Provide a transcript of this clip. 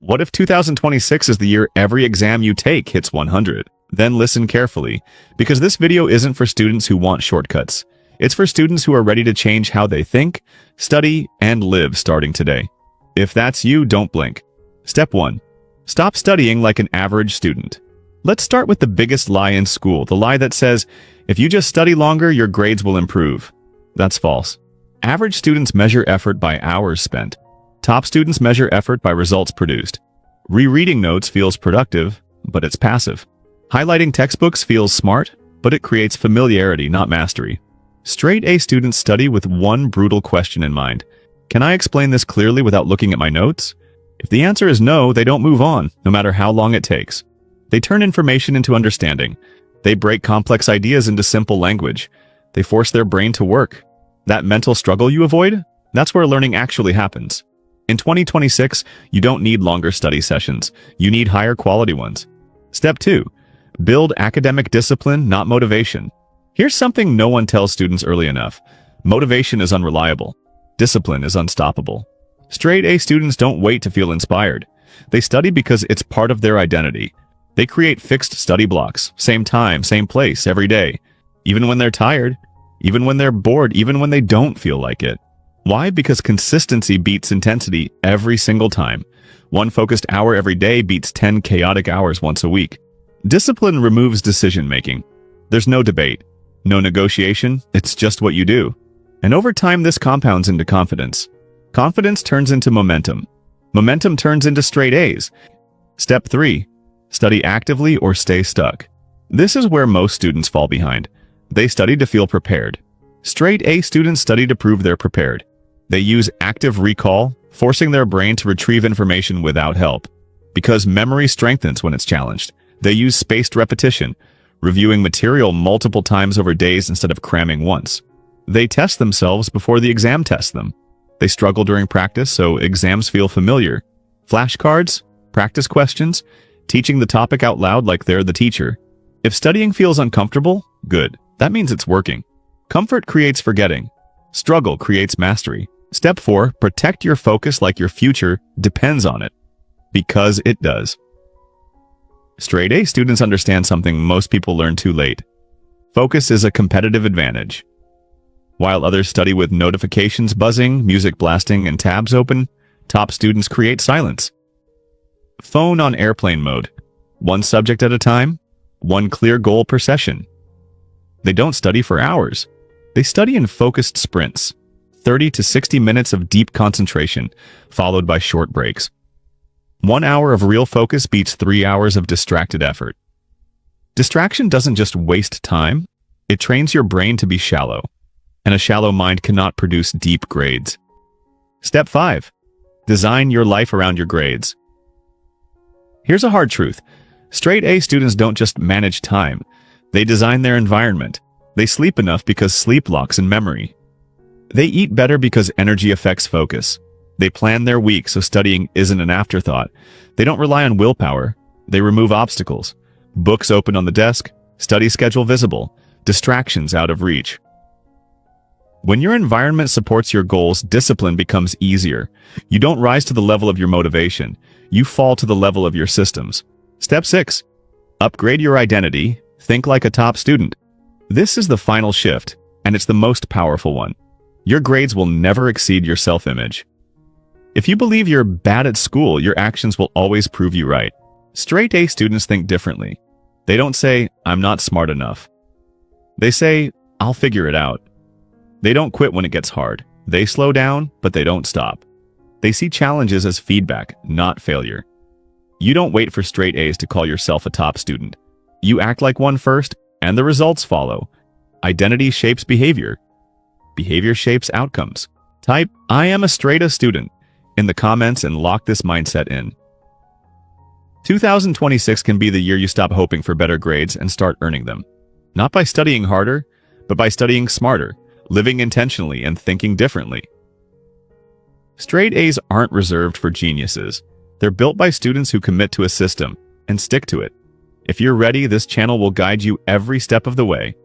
What if 2026 is the year every exam you take hits 100? Then listen carefully, because this video isn't for students who want shortcuts. It's for students who are ready to change how they think, study, and live starting today. If that's you, don't blink. Step 1. Stop studying like an average student. Let's start with the biggest lie in school, the lie that says, if you just study longer, your grades will improve. That's false. Average students measure effort by hours spent. Top students measure effort by results produced. Rereading notes feels productive, but it's passive. Highlighting textbooks feels smart, but it creates familiarity, not mastery. Straight A students study with one brutal question in mind. Can I explain this clearly without looking at my notes? If the answer is no, they don't move on, no matter how long it takes. They turn information into understanding. They break complex ideas into simple language. They force their brain to work. That mental struggle you avoid? That's where learning actually happens. In 2026, you don't need longer study sessions. You need higher quality ones. Step 2. Build academic discipline, not motivation. Here's something no one tells students early enough. Motivation is unreliable. Discipline is unstoppable. Straight A students don't wait to feel inspired. They study because it's part of their identity. They create fixed study blocks, same time, same place, every day. Even when they're tired, even when they're bored, even when they don't feel like it. Why? Because consistency beats intensity every single time. One focused hour every day beats 10 chaotic hours once a week. Discipline removes decision-making. There's no debate, no negotiation, it's just what you do. And over time, this compounds into confidence. Confidence turns into momentum. Momentum turns into straight A's. Step 3. Study actively or stay stuck. This is where most students fall behind. They study to feel prepared. Straight A students study to prove they're prepared. They use active recall, forcing their brain to retrieve information without help. Because memory strengthens when it's challenged. They use spaced repetition, reviewing material multiple times over days instead of cramming once. They test themselves before the exam tests them. They struggle during practice, so exams feel familiar. Flashcards, practice questions, teaching the topic out loud like they're the teacher. If studying feels uncomfortable, good. That means it's working. Comfort creates forgetting. Struggle creates mastery. Step 4. Protect your focus like your future depends on it. Because it does. Straight A students understand something most people learn too late. Focus is a competitive advantage. While others study with notifications buzzing, music blasting, and tabs open, top students create silence. Phone on airplane mode. One subject at a time, one clear goal per session. They don't study for hours. They study in focused sprints, 30 to 60 minutes of deep concentration, followed by short breaks. 1 hour of real focus beats 3 hours of distracted effort. Distraction doesn't just waste time, it trains your brain to be shallow, and a shallow mind cannot produce deep grades. Step 5. Design your life around your grades. Here's a hard truth. Straight A students don't just manage time, they design their environment. They sleep enough because sleep locks in memory. They eat better because energy affects focus. They plan their week so studying isn't an afterthought. They don't rely on willpower. They remove obstacles. Books open on the desk, study schedule visible, distractions out of reach. When your environment supports your goals, discipline becomes easier. You don't rise to the level of your motivation. You fall to the level of your systems. Step 6. Upgrade your identity. Think like a top student. This is the final shift, and it's the most powerful one. Your grades will never exceed your self-image. If you believe you're bad at school, your actions will always prove you right. Straight A students think differently. They don't say, I'm not smart enough. They say, I'll figure it out. They don't quit when it gets hard. They slow down, but they don't stop. They see challenges as feedback, not failure. You don't wait for straight A's to call yourself a top student. You act like one first, and the results follow. Identity shapes behavior. Behavior shapes outcomes. Type, I am a straight A student, in the comments and lock this mindset in. 2026 can be the year you stop hoping for better grades and start earning them. Not by studying harder, but by studying smarter, living intentionally, and thinking differently. Straight A's aren't reserved for geniuses. They're built by students who commit to a system and stick to it. If you're ready, this channel will guide you every step of the way.